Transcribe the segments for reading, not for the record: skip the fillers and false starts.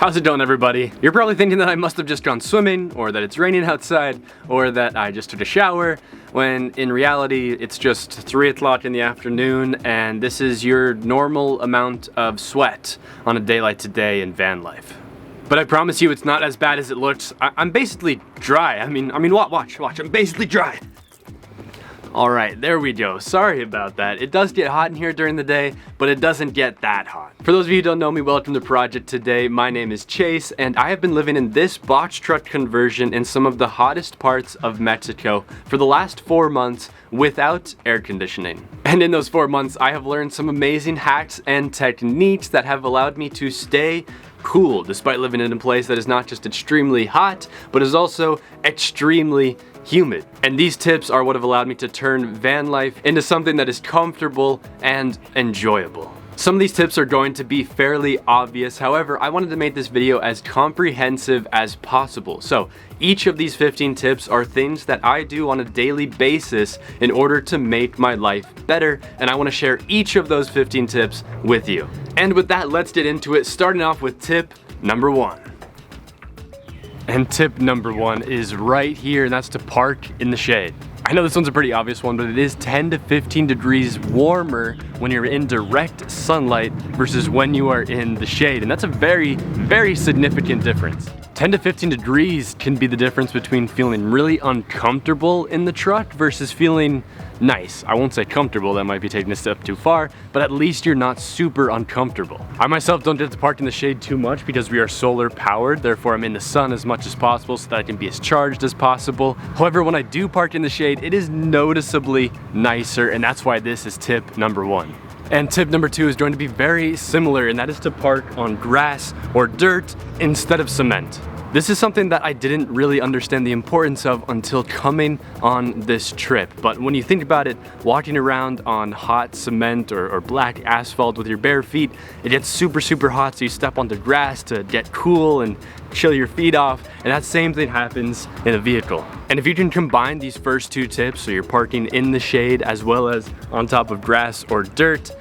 How's it going, everybody? You're probably thinking that I must have just gone swimming, or that it's raining outside, or that I just took a shower, when in reality it's just 3 o'clock in the afternoon and this is your normal amount of sweat on a day like today in van life. But I promise you it's not as bad as it looks. I'm basically dry. I mean, watch, I'm basically dry. Alright, there we go. Sorry about that. It does get hot in here during the day, but it doesn't get that hot. For those of you who don't know me, welcome to Project Today. My name is Chase, and I have been living in this box truck conversion in some of the hottest parts of Mexico for the last 4 months without air conditioning. And in those 4 months, I have learned some amazing hacks and techniques that have allowed me to stay cool despite living in a place that is not just extremely hot, but is also extremely humid. And these tips are what have allowed me to turn van life into something that is comfortable and enjoyable. Some of these tips are going to be fairly obvious, however, I wanted to make this video as comprehensive as possible. So each of these 15 tips are things that I do on a daily basis in order to make my life better, and I want to share each of those 15 tips with you. And with that, let's get into it, starting off with tip number 1. And tip number 1 is right here, and that's to park in the shade. I know this one's a pretty obvious one, but it is 10 to 15 degrees warmer when you're in direct sunlight versus when you are in the shade. And that's a very, very significant difference. 10 to 15 degrees can be the difference between feeling really uncomfortable in the truck versus feeling nice. I won't say comfortable, that might be taking a step too far, but at least you're not super uncomfortable. I myself don't get to park in the shade too much because we are solar powered, therefore I'm in the sun as much as possible so that I can be as charged as possible. However, when I do park in the shade, it is noticeably nicer, and that's why this is tip number 1. And tip number 2 is going to be very similar, and that is to park on grass or dirt instead of cement. This is something that I didn't really understand the importance of until coming on this trip. But when you think about it, walking around on hot cement or black asphalt with your bare feet, it gets super, super hot, so you step onto grass to get cool and chill your feet off, and that same thing happens in a vehicle. And if you can combine these first 2 tips, so you're parking in the shade as well as on top of grass or dirt,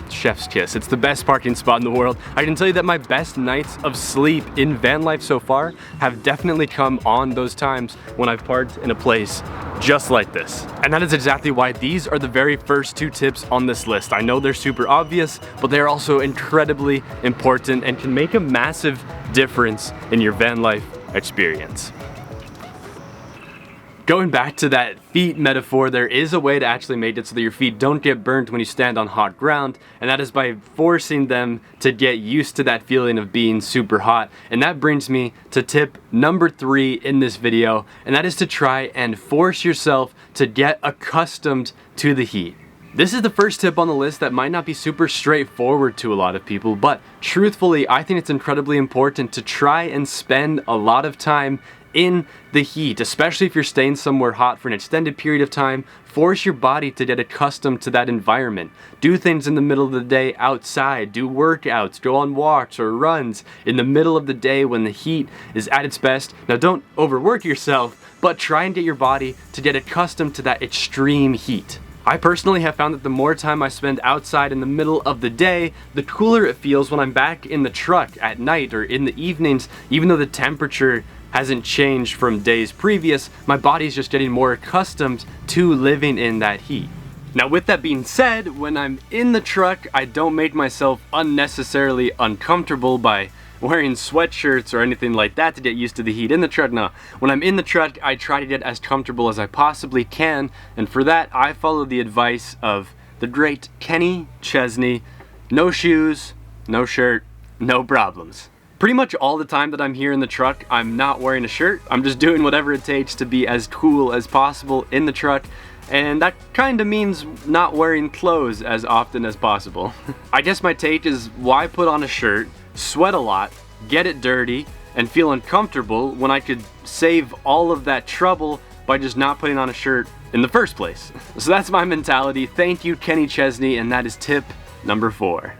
chef's kiss. It's the best parking spot in the world. I can tell you that my best nights of sleep in van life so far have definitely come on those times when I've parked in a place just like this. And that is exactly why these are the very first 2 tips on this list. I know they're super obvious, but they're also incredibly important and can make a massive difference in your van life experience. Going back to that feet metaphor, there is a way to actually make it so that your feet don't get burnt when you stand on hot ground, and that is by forcing them to get used to that feeling of being super hot. And that brings me to tip number 3 in this video, and that is to try and force yourself to get accustomed to the heat. This is the first tip on the list that might not be super straightforward to a lot of people, but truthfully, I think it's incredibly important to try and spend a lot of time in the heat, especially if you're staying somewhere hot for an extended period of time. Force your body to get accustomed to that environment. Do things in the middle of the day outside, do workouts, go on walks or runs in the middle of the day when the heat is at its best. Now don't overwork yourself, but try and get your body to get accustomed to that extreme heat. I personally have found that the more time I spend outside in the middle of the day, the cooler it feels when I'm back in the truck at night or in the evenings. Even though the temperature hasn't changed from days previous, my body's just getting more accustomed to living in that heat. Now with that being said, when I'm in the truck, I don't make myself unnecessarily uncomfortable by wearing sweatshirts or anything like that to get used to the heat in the truck. No, when I'm in the truck, I try to get as comfortable as I possibly can, and for that, I follow the advice of the great Kenny Chesney: no shoes, no shirt, no problems. Pretty much all the time that I'm here in the truck, I'm not wearing a shirt. I'm just doing whatever it takes to be as cool as possible in the truck. And that kind of means not wearing clothes as often as possible. I guess my take is, why put on a shirt, sweat a lot, get it dirty, and feel uncomfortable when I could save all of that trouble by just not putting on a shirt in the first place? So that's my mentality. Thank you, Kenny Chesney, and that is tip number 4.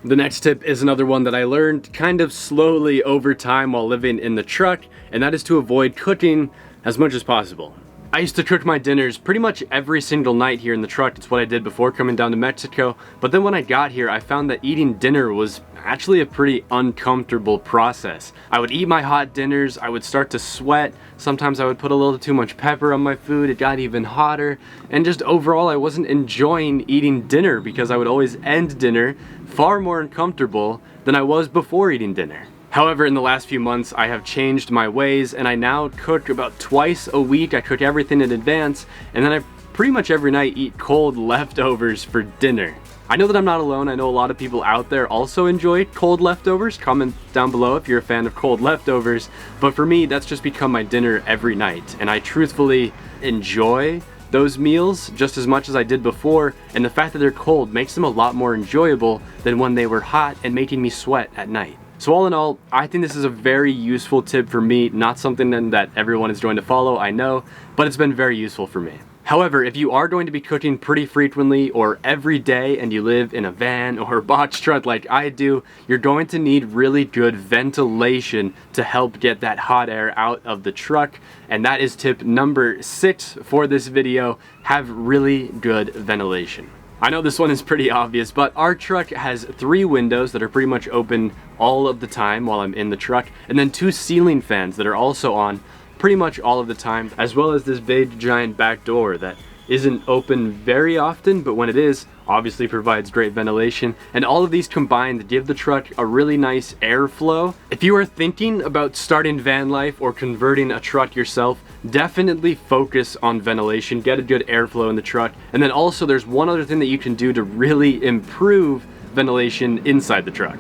The next tip is another one that I learned kind of slowly over time while living in the truck, and that is to avoid cooking as much as possible. I used to cook my dinners pretty much every single night here in the truck. It's what I did before coming down to Mexico. But then when I got here, I found that eating dinner was actually a pretty uncomfortable process. I would eat my hot dinners, I would start to sweat, sometimes I would put a little too much pepper on my food, it got even hotter, and just overall I wasn't enjoying eating dinner because I would always end dinner far more uncomfortable than I was before eating dinner. However, in the last few months, I have changed my ways and I now cook about twice a week. I cook everything in advance, and then I pretty much every night eat cold leftovers for dinner. I know that I'm not alone. I know a lot of people out there also enjoy cold leftovers. Comment down below if you're a fan of cold leftovers. But for me, that's just become my dinner every night. And I truthfully enjoy those meals just as much as I did before. And the fact that they're cold makes them a lot more enjoyable than when they were hot and making me sweat at night. So all in all, I think this is a very useful tip for me, not something that everyone is going to follow, I know, but it's been very useful for me. However, if you are going to be cooking pretty frequently or every day and you live in a van or a box truck like I do, you're going to need really good ventilation to help get that hot air out of the truck. And that is tip number 6 for this video: have really good ventilation. I know this one is pretty obvious, but our truck has 3 windows that are pretty much open all of the time while I'm in the truck, and then 2 ceiling fans that are also on pretty much all of the time, as well as this big giant back door that isn't open very often, but when it is, obviously provides great ventilation. And all of these combined give the truck a really nice airflow. If you are thinking about starting van life or converting a truck yourself, definitely focus on ventilation, get a good airflow in the truck. And then also there's one other thing that you can do to really improve ventilation inside the truck.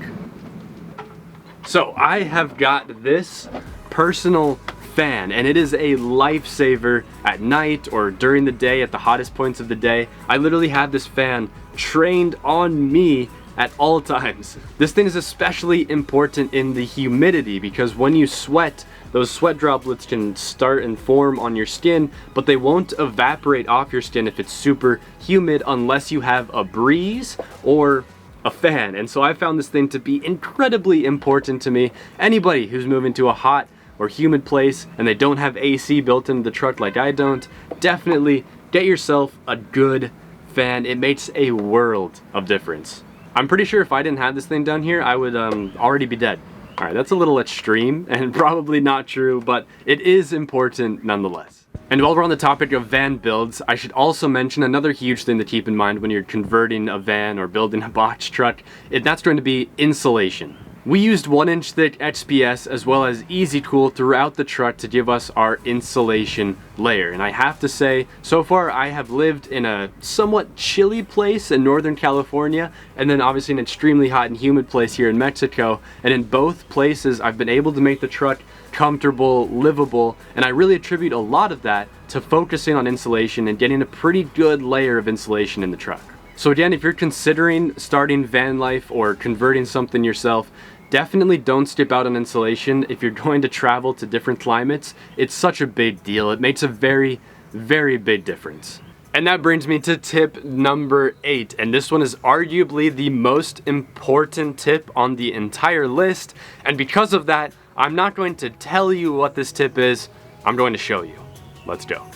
So I have got this personal fan, and it is a lifesaver at night or during the day at the hottest points of the day. I literally have this fan trained on me at all times. This thing is especially important in the humidity because when you sweat, those sweat droplets can start and form on your skin, but they won't evaporate off your skin if it's super humid unless you have a breeze or a fan. And so I found this thing to be incredibly important to me. Anybody who's moving to a hot or humid place and they don't have AC built into the truck like I don't, definitely get yourself a good fan. It makes a world of difference. I'm pretty sure if I didn't have this thing down here, I would already be dead. All right, that's a little extreme and probably not true, but it is important nonetheless. And while we're on the topic of van builds, I should also mention another huge thing to keep in mind when you're converting a van or building a box truck, and that's going to be insulation. We used 1-inch thick XPS as well as Easy Cool throughout the truck to give us our insulation layer. And I have to say, so far I have lived in a somewhat chilly place in Northern California, and then obviously an extremely hot and humid place here in Mexico. And in both places, I've been able to make the truck comfortable, livable, and I really attribute a lot of that to focusing on insulation and getting a pretty good layer of insulation in the truck. So again, if you're considering starting van life or converting something yourself, definitely don't skip out on insulation. If you're going to travel to different climates, it's such a big deal. It makes a very, very big difference. And that brings me to tip number 8. And this one is arguably the most important tip on the entire list. And because of that, I'm not going to tell you what this tip is. I'm going to show you. Let's go.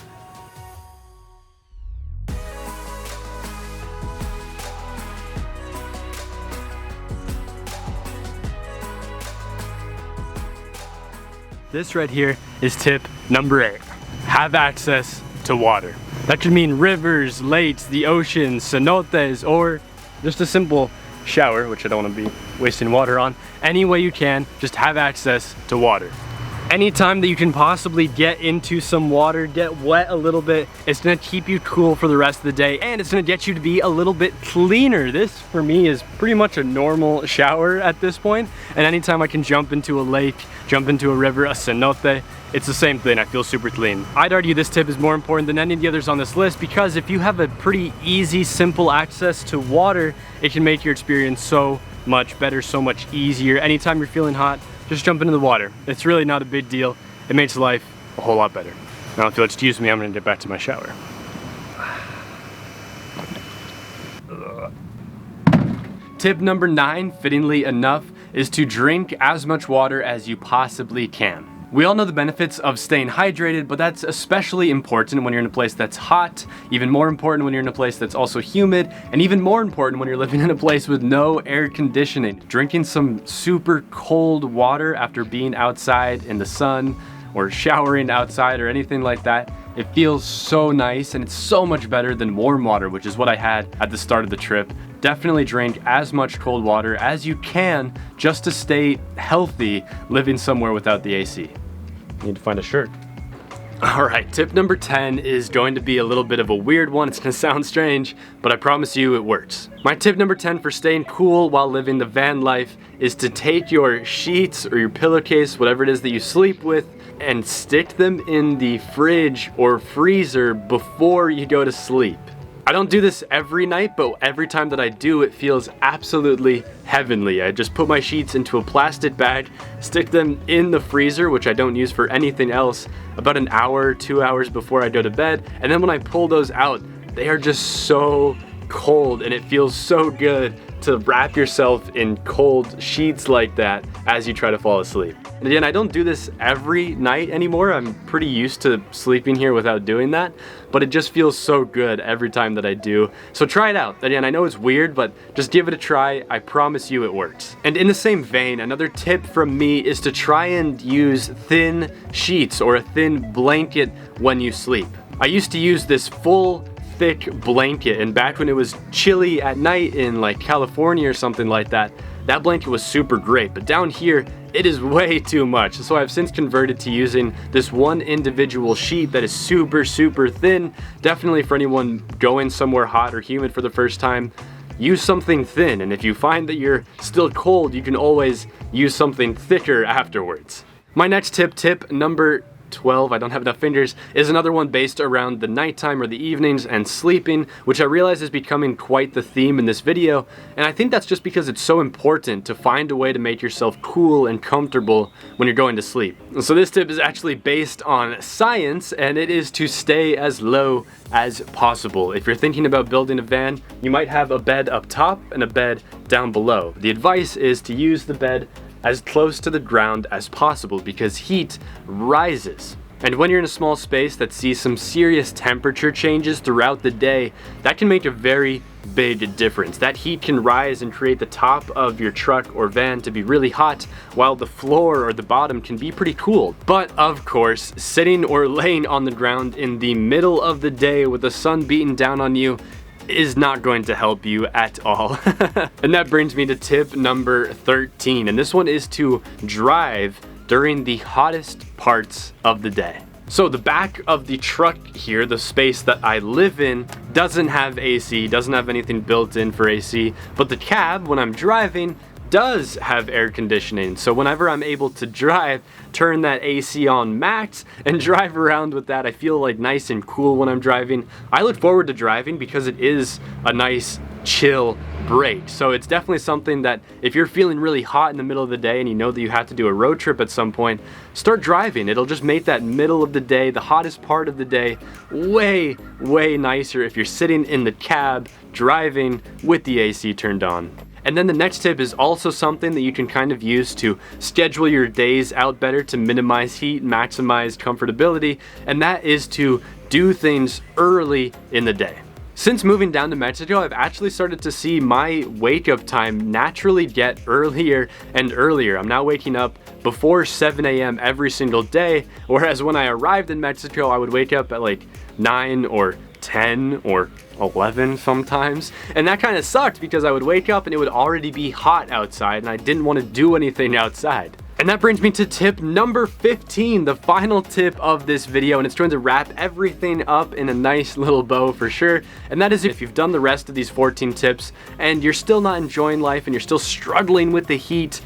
This right here is tip number 8. Have access to water. That could mean rivers, lakes, the ocean, cenotes, or just a simple shower, which I don't want to be wasting water on. Any way you can, just have access to water. Anytime that you can possibly get into some water, get wet a little bit, it's gonna keep you cool for the rest of the day, and it's gonna get you to be a little bit cleaner. This, for me, is pretty much a normal shower at this point, and anytime I can jump into a lake, jump into a river, a cenote, it's the same thing. I feel super clean. I'd argue this tip is more important than any of the others on this list because if you have a pretty easy, simple access to water, it can make your experience so much better, so much easier. Anytime you're feeling hot, just jump into the water. It's really not a big deal. It makes life a whole lot better. Now if you'll excuse me, I'm gonna get back to my shower. Tip number 9, fittingly enough, is to drink as much water as you possibly can. We all know the benefits of staying hydrated, but that's especially important when you're in a place that's hot, even more important when you're in a place that's also humid, and even more important when you're living in a place with no air conditioning. Drinking some super cold water after being outside in the sun, or showering outside or anything like that, it feels so nice, and it's so much better than warm water, which is what I had at the start of the trip. Definitely drink as much cold water as you can just to stay healthy living somewhere without the AC. Need to find a shirt. All right, tip number 10 is going to be a little bit of a weird one. It's gonna sound strange, but I promise you it works. My tip number 10 for staying cool while living the van life is to take your sheets or your pillowcase, whatever it is that you sleep with, and stick them in the fridge or freezer before you go to sleep. I don't do this every night, but every time that I do, it feels absolutely heavenly. I just put my sheets into a plastic bag, stick them in the freezer, which I don't use for anything else, about an hour, 2 hours before I go to bed. And then when I pull those out, they are just so cold, and it feels so good to wrap yourself in cold sheets like that as you try to fall asleep. And again, I don't do this every night anymore. I'm pretty used to sleeping here without doing that, but it just feels so good every time that I do. So try it out. Again, I know it's weird, but just give it a try. I promise you it works. And in the same vein, another tip from me is to try and use thin sheets or a thin blanket when you sleep. I used to use this full thick blanket, and back when it was chilly at night in like California or something like that, that blanket was super great, but down here it is way too much. So I've since converted to using this one individual sheet that is super thin. Definitely for anyone going somewhere hot or humid for the first time, use something thin, and if you find that you're still cold, you can always use something thicker afterwards. My next tip number 12, I don't have enough fingers, is another one based around the nighttime or the evenings and sleeping, which I realize is becoming quite the theme in this video, and I think that's just because it's so important to find a way to make yourself cool and comfortable when you're going to sleep. So this tip is actually based on science, and it is to stay as low as possible. If you're thinking about building a van, you might have a bed up top and a bed down below. The advice is to use the bed as close to the ground as possible because heat rises. And when you're in a small space that sees some serious temperature changes throughout the day, that can make a very big difference. That heat can rise and create the top of your truck or van to be really hot, while the floor or the bottom can be pretty cool. But of course, sitting or laying on the ground in the middle of the day with the sun beating down on you is not going to help you at all. And that brings me to tip number 13, and this one is to drive during the hottest parts of the day. So the back of the truck here, the space that I live in, doesn't have AC, doesn't have anything built in for AC, but the cab, when I'm driving, does have air conditioning. So whenever I'm able to drive, turn that AC on max and drive around with that, I feel like nice and cool when I'm driving. I look forward to driving because it is a nice chill break. So it's definitely something that if you're feeling really hot in the middle of the day and you know that you have to do a road trip at some point, start driving. It'll just make that middle of the day, the hottest part of the day, way nicer if you're sitting in the cab driving with the AC turned on. And then the next tip is also something that you can kind of use to schedule your days out better to minimize heat, maximize comfortability, and that is to do things early in the day. Since moving down to Mexico, I've actually started to see my wake up time naturally get earlier and earlier. I'm now waking up before 7 a.m. every single day, whereas when I arrived in Mexico, I would wake up at like 9 or 10 or 11 sometimes, and that kind of sucked because I would wake up and it would already be hot outside and I didn't want to do anything outside. And that brings me to tip number 15, the final tip of this video, and it's going to wrap everything up in a nice little bow for sure. And that is, if you've done the rest of these 14 tips and you're still not enjoying life and you're still struggling with the heat,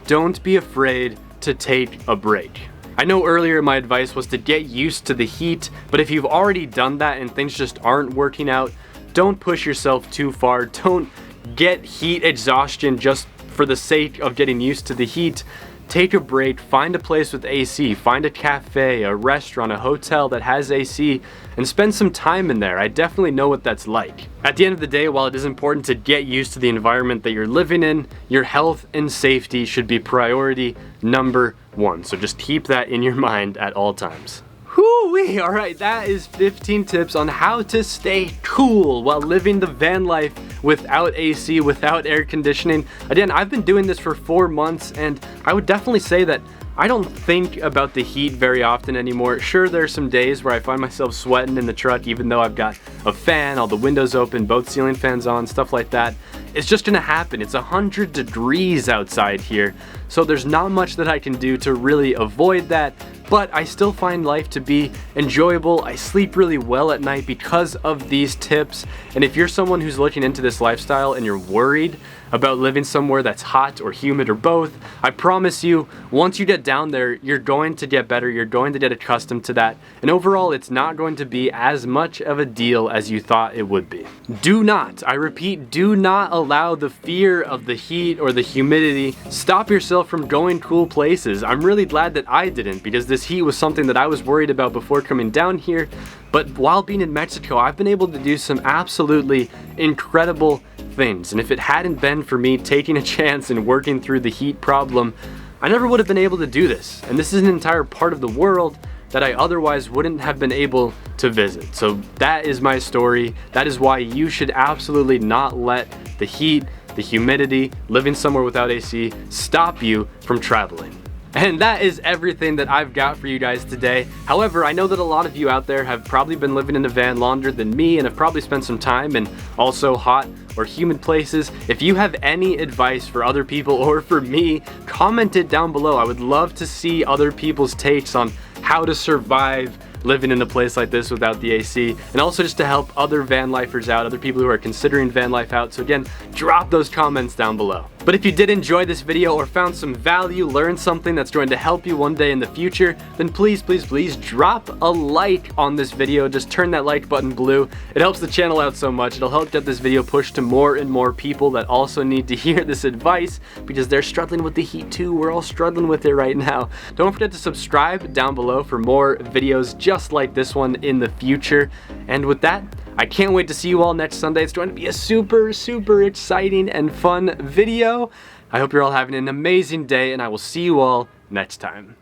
don't be afraid to take a break. I know earlier my advice was to get used to the heat, but if you've already done that and things just aren't working out, don't push yourself too far. Don't get heat exhaustion just for the sake of getting used to the heat. take a break, find a place with AC, find a cafe, a restaurant, a hotel that has AC, and spend some time in there. I definitely know what that's like. At the end of the day, while it is important to get used to the environment that you're living in, your health and safety should be priority number one. So just keep that in your mind at all times. Whoo-wee! Alright, that is 15 tips on how to stay cool while living the van life without AC, without air conditioning. Again, I've been doing this for 4 months, and I would definitely say that I don't think about the heat very often anymore. Sure, there are some days where I find myself sweating in the truck even though I've got a fan, all the windows open, both ceiling fans on, stuff like that. It's just gonna happen. It's 100 degrees outside here, so there's not much that I can do to really avoid that, but I still find life to be enjoyable. I sleep really well at night because of these tips, and if you're someone who's looking into this lifestyle and you're worried about living somewhere that's hot or humid or both, I promise you, once you get down there, you're going to get better, you're going to get accustomed to that, and overall, it's not going to be as much of a deal as you thought it would be. Do not, I repeat, do not allow the fear of the heat or the humidity stop yourself from going cool places. I'm really glad that I didn't, because this heat was something that I was worried about before coming down here, but while being in Mexico, I've been able to do some absolutely incredible things, and if it hadn't been for me taking a chance and working through the heat problem, I never would have been able to do this. And this is an entire part of the world that I otherwise wouldn't have been able to visit. So that is my story. That is why you should absolutely not let the heat, the humidity, living somewhere without AC stop you from traveling. And that is everything that I've got for you guys today. However, I know that a lot of you out there have probably been living in a van longer than me and have probably spent some time in also hot or humid places. If you have any advice for other people or for me, comment it down below. I would love to see other people's takes on how to survive living in a place like this without the AC, and also just to help other van lifers out, other people who are considering van life out. So again, drop those comments down below. But if you did enjoy this video or found some value, learned something that's going to help you one day in the future, then please, please, please drop a like on this video. Just turn that like button blue. It helps the channel out so much. It'll help get this video pushed to more and more people that also need to hear this advice, because they're struggling with the heat too. We're all struggling with it right now. Don't forget to subscribe down below for more videos just like this one in the future. And with that, I can't wait to see you all next Sunday. It's going to be a super, super exciting and fun video. I hope you're all having an amazing day, and I will see you all next time.